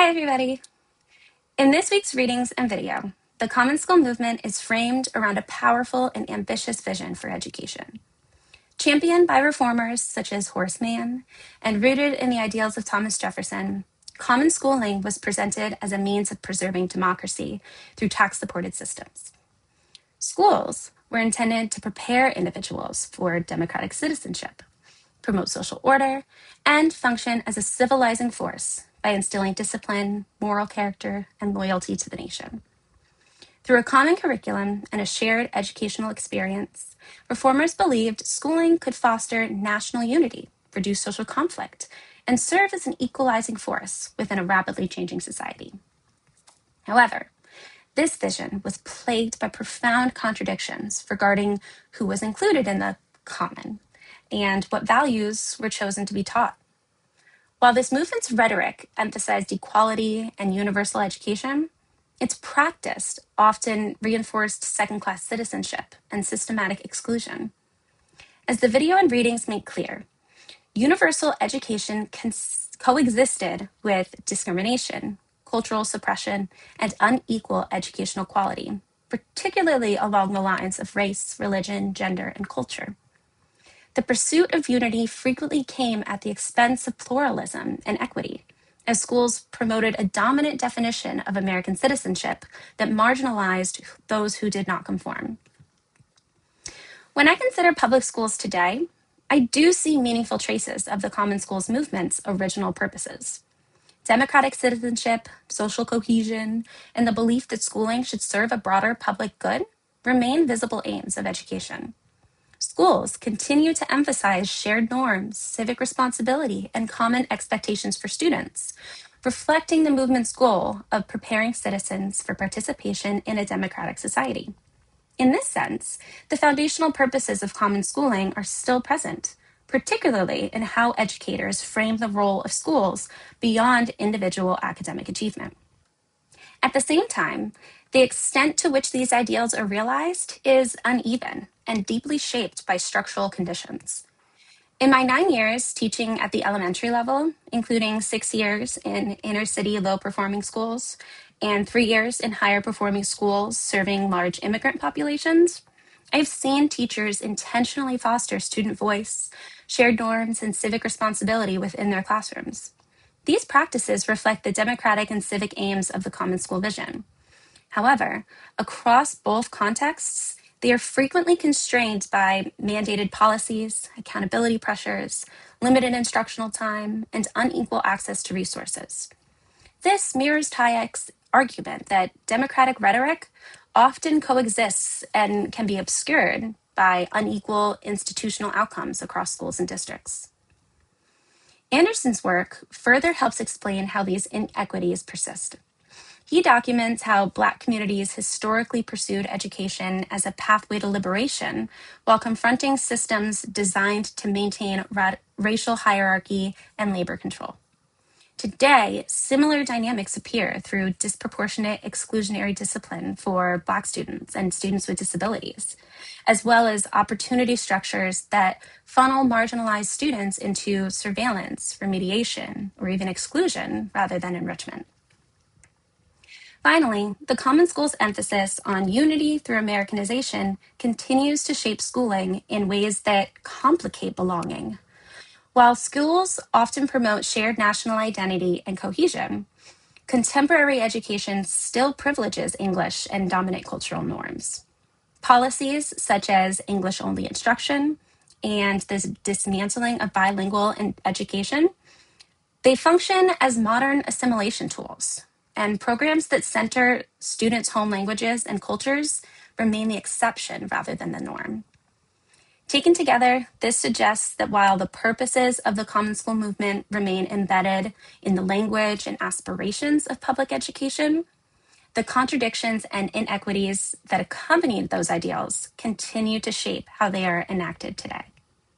Hi, everybody. In this week's readings and video, the Common School movement is framed around a powerful and ambitious vision for education. Championed by reformers such as Horace Mann and rooted in the ideals of Thomas Jefferson, common schooling was presented as a means of preserving democracy through tax-supported systems. Schools were intended to prepare individuals for democratic citizenship, promote social order, and function as a civilizing force by instilling discipline, moral character, and loyalty to the nation. Through a common curriculum and a shared educational experience, reformers believed schooling could foster national unity, reduce social conflict, and serve as an equalizing force within a rapidly changing society. However, this vision was plagued by profound contradictions regarding who was included in the common and what values were chosen to be taught. While this movement's rhetoric emphasized equality and universal education, its practice often reinforced second-class citizenship and systematic exclusion. As the video and readings make clear, universal education coexisted with discrimination, cultural suppression, and unequal educational quality, particularly along the lines of race, religion, gender, and culture. The pursuit of unity frequently came at the expense of pluralism and equity, as schools promoted a dominant definition of American citizenship that marginalized those who did not conform. When I consider public schools today, I do see meaningful traces of the Common Schools movement's original purposes. Democratic citizenship, social cohesion, and the belief that schooling should serve a broader public good remain visible aims of education. Schools continue to emphasize shared norms, civic responsibility, and common expectations for students, reflecting the movement's goal of preparing citizens for participation in a democratic society. In this sense, the foundational purposes of common schooling are still present, particularly in how educators frame the role of schools beyond individual academic achievement. At the same time, the extent to which these ideals are realized is uneven and deeply shaped by structural conditions. In my 9 years teaching at the elementary level, including 6 years in inner city low performing schools and 3 years in higher performing schools serving large immigrant populations, I've seen teachers intentionally foster student voice, shared norms, and civic responsibility within their classrooms. These practices reflect the democratic and civic aims of the Common School vision. However, across both contexts, they are frequently constrained by mandated policies, accountability pressures, limited instructional time, and unequal access to resources. This mirrors Hayek's argument that democratic rhetoric often coexists and can be obscured by unequal institutional outcomes across schools and districts. Anderson's work further helps explain how these inequities persist. He documents how Black communities historically pursued education as a pathway to liberation while confronting systems designed to maintain racial hierarchy and labor control. Today, similar dynamics appear through disproportionate exclusionary discipline for Black students and students with disabilities, as well as opportunity structures that funnel marginalized students into surveillance, remediation, or even exclusion rather than enrichment. Finally, the Common School's emphasis on unity through Americanization continues to shape schooling in ways that complicate belonging. While schools often promote shared national identity and cohesion, contemporary education still privileges English and dominant cultural norms. Policies such as English-only instruction and the dismantling of bilingual education, they function as modern assimilation tools, and programs that center students' home languages and cultures remain the exception rather than the norm. Taken together, this suggests that while the purposes of the Common School movement remain embedded in the language and aspirations of public education, the contradictions and inequities that accompany those ideals continue to shape how they are enacted today.